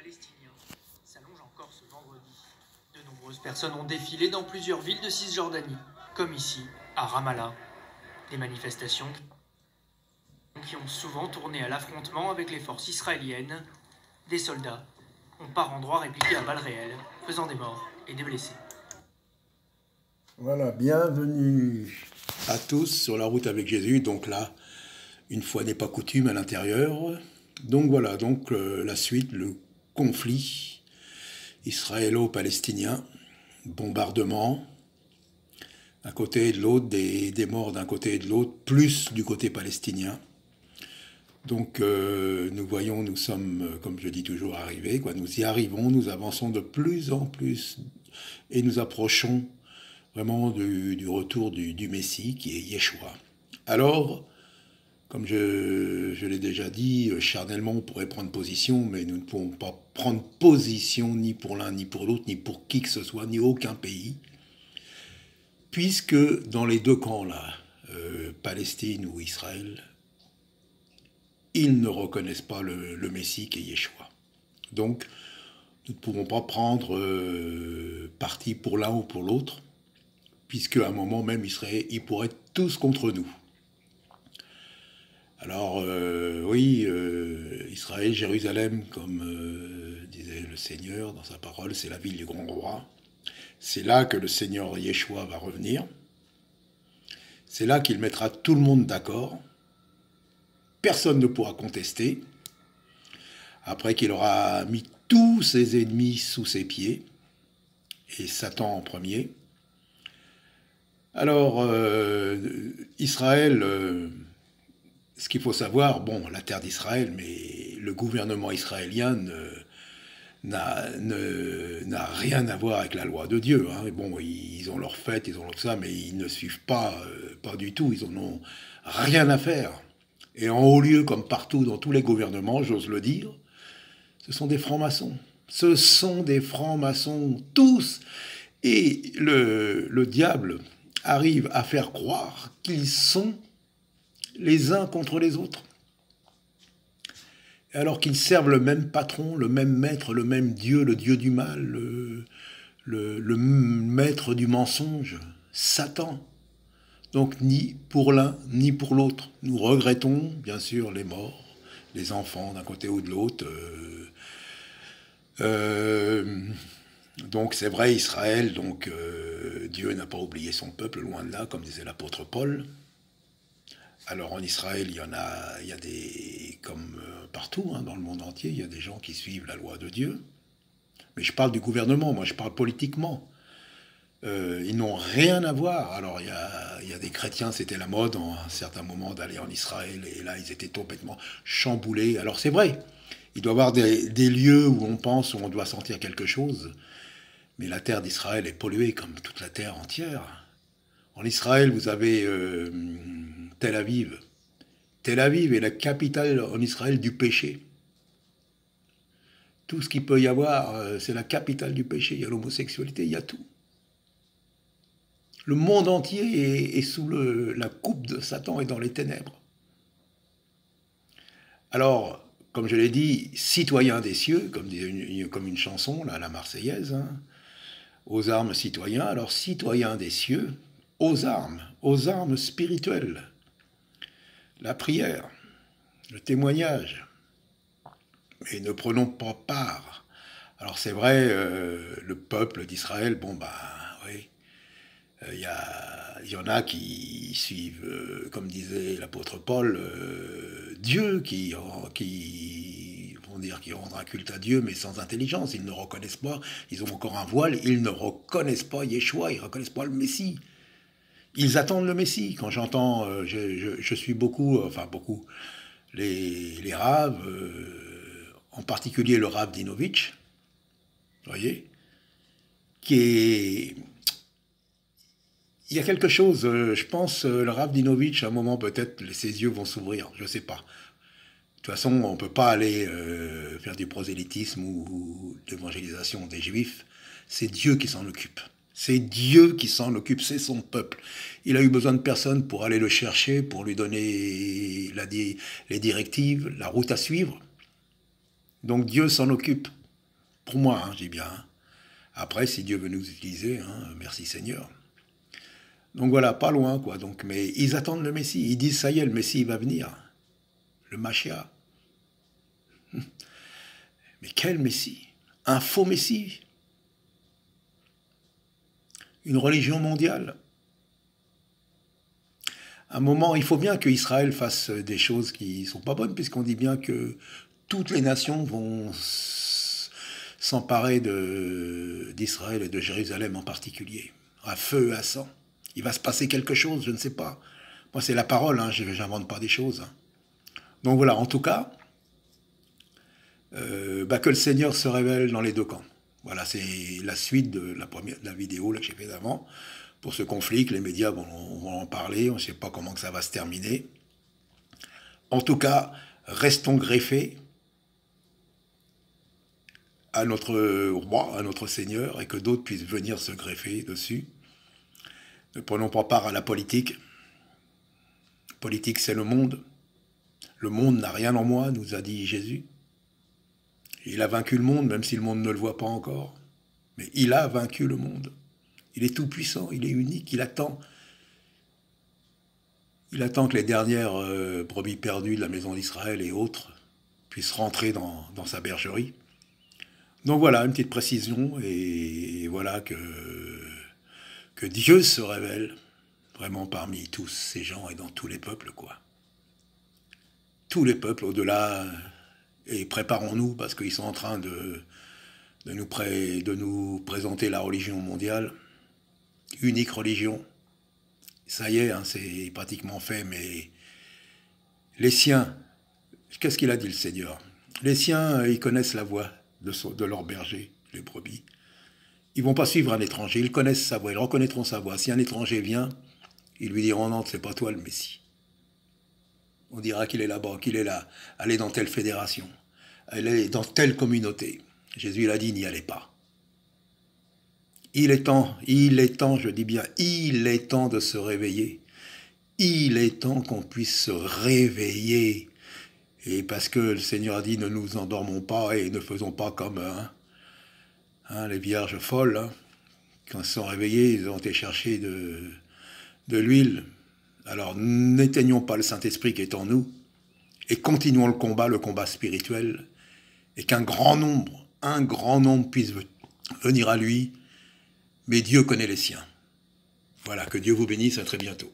palestinien s'allonge encore ce vendredi. De nombreuses personnes ont défilé dans plusieurs villes de Cisjordanie, comme ici, à Ramallah. Des manifestations qui ont souvent tourné à l'affrontement avec les forces israéliennes. Des soldats ont par endroits répliqué à balles réelles, faisant des morts et des blessés. Voilà, bienvenue à tous sur la route avec Jésus. Donc là, une fois n'est pas coutume à l'intérieur. Donc voilà, donc la suite, le conflit israélo-palestinien, bombardement, d'un côté et de l'autre, des morts d'un côté et de l'autre, plus du côté palestinien. Donc nous voyons, nous sommes, comme je dis toujours, arrivés, quoi. Nous y arrivons, nous avançons de plus en plus et nous approchons vraiment du retour du Messie, qui est Yeshua. Alors, comme je l'ai déjà dit, charnellement, on pourrait prendre position, mais nous ne pouvons pas prendre position ni pour l'un, ni pour l'autre, ni pour qui que ce soit, ni aucun pays, puisque dans les deux camps, là, Palestine ou Israël, ils ne reconnaissent pas le Messie qui est Yeshua. Donc, nous ne pouvons pas prendre parti pour l'un ou pour l'autre, puisque à un moment même, ils pourraient être tous contre nous. Alors, oui, Israël, Jérusalem, comme disait le Seigneur dans sa parole, c'est la ville du grand roi. C'est là que le Seigneur Yeshua va revenir. C'est là qu'il mettra tout le monde d'accord. Personne ne pourra contester. Après qu'il aura mis tous ses ennemis sous ses pieds, et Satan en premier. Alors, Israël, ce qu'il faut savoir, bon, la terre d'Israël, mais le gouvernement israélien n'a rien à voir avec la loi de Dieu. Hein. Bon, ils ont leur fête, ils ont leur ça, mais ils ne suivent pas du tout, ils en ont rien à faire. Et en haut lieu, comme partout dans tous les gouvernements, j'ose le dire, ce sont des francs-maçons. Ce sont des francs-maçons, tous. Et le diable arrive à faire croire qu'ils sont les uns contre les autres. Alors qu'ils servent le même patron, le même maître, le même Dieu, le Dieu du mal, le maître du mensonge, Satan. Donc ni pour l'un, ni pour l'autre. Nous regrettons, bien sûr, les morts, les enfants d'un côté ou de l'autre. Donc c'est vrai, Israël, donc Dieu n'a pas oublié son peuple, loin de là, comme disait l'apôtre Paul. Alors en Israël, il y a des, comme partout, hein, dans le monde entier, il y a des gens qui suivent la loi de Dieu. Mais je parle du gouvernement, moi je parle politiquement. Ils n'ont rien à voir. Alors il y a des chrétiens, c'était la mode en un certain moment d'aller en Israël, et là ils étaient complètement chamboulés. Alors c'est vrai, il doit y avoir des lieux où on pense, où on doit sentir quelque chose, mais la terre d'Israël est polluée comme toute la terre entière. En Israël, vous avez Tel Aviv. Tel Aviv est la capitale en Israël du péché. Tout ce qu'il peut y avoir, c'est la capitale du péché. Il y a l'homosexualité, il y a tout. Le monde entier est sous la coupe de Satan et dans les ténèbres. Alors, comme je l'ai dit, citoyens des cieux, comme une chanson, là, la Marseillaise, hein, aux armes citoyens. Alors, citoyens des cieux, aux armes spirituelles. La prière, le témoignage. Mais ne prenons pas part. Alors, c'est vrai, le peuple d'Israël, bon, bah, oui. Il y en a qui suivent, comme disait l'apôtre Paul, Dieu, qui rendent un culte à Dieu, mais sans intelligence. Ils ne reconnaissent pas, ils ont encore un voile, ils ne reconnaissent pas Yeshua, ils ne reconnaissent pas le Messie. Ils attendent le Messie. Quand j'entends, je suis beaucoup, les raves, en particulier le rave Dinovitch, vous voyez, qui est... Il y a quelque chose, je pense, le Rav Dinovitch, à un moment peut-être, ses yeux vont s'ouvrir, je ne sais pas. De toute façon, on ne peut pas aller faire du prosélytisme ou d'évangélisation des Juifs. C'est Dieu qui s'en occupe. C'est Dieu qui s'en occupe, c'est son peuple. Il a eu besoin de personne pour aller le chercher, pour lui donner les directives, la route à suivre. Donc Dieu s'en occupe. Pour moi, hein, j'ai bien. Hein. Après, si Dieu veut nous utiliser, hein, merci Seigneur. Donc voilà, pas loin, quoi. Donc, mais ils attendent le Messie. Ils disent, ça y est, le Messie il va venir. Le Machia. Mais quel Messie? Un faux Messie? Une religion mondiale? À un moment, il faut bien qu'Israël fasse des choses qui ne sont pas bonnes, puisqu'on dit bien que toutes les nations vont s'emparer d'Israël et de Jérusalem en particulier, à feu et à sang. Il va se passer quelque chose, je ne sais pas. Moi, c'est la parole, hein, je n'invente pas des choses. Hein. Donc voilà, en tout cas, que le Seigneur se révèle dans les deux camps. Voilà, c'est la suite de la vidéo là, que j'ai fait d'avant. Pour ce conflit, que les médias vont en parler, on ne sait pas comment que ça va se terminer. En tout cas, restons greffés à notre roi, à notre Seigneur, et que d'autres puissent venir se greffer dessus. Ne prenons pas part à la politique. La politique, c'est le monde. Le monde n'a rien en moi, nous a dit Jésus. Il a vaincu le monde, même si le monde ne le voit pas encore. Mais il a vaincu le monde. Il est tout puissant, il est unique, il attend. Il attend que les dernières brebis perdues de la maison d'Israël et autres puissent rentrer dans sa bergerie. Donc voilà, une petite précision, et voilà que Dieu se révèle vraiment parmi tous ces gens et dans tous les peuples, quoi. Tous les peuples au-delà, et préparons-nous, parce qu'ils sont en train de nous présenter la religion mondiale, unique religion. Ça y est, hein, c'est pratiquement fait, mais les siens, qu'est-ce qu'il a dit le Seigneur? Les siens, ils connaissent la voix de leur berger, les brebis. Ils ne vont pas suivre un étranger, ils connaissent sa voix, ils reconnaîtront sa voix. Si un étranger vient, ils lui diront non, c'est pas toi le Messie. On dira qu'il est là-bas, qu'il est là, allez dans telle fédération, allez dans telle communauté. Jésus l'a dit, n'y allez pas. Il est temps, je dis bien, il est temps de se réveiller. Il est temps qu'on puisse se réveiller. Et parce que le Seigneur a dit, ne nous endormons pas et ne faisons pas comme les vierges folles. Hein. Quand ils se sont réveillés, ils ont été chercher de l'huile. Alors n'éteignons pas le Saint-Esprit qui est en nous et continuons le combat spirituel, et qu'un grand nombre puisse venir à lui. Mais Dieu connaît les siens. Voilà, que Dieu vous bénisse, à très bientôt.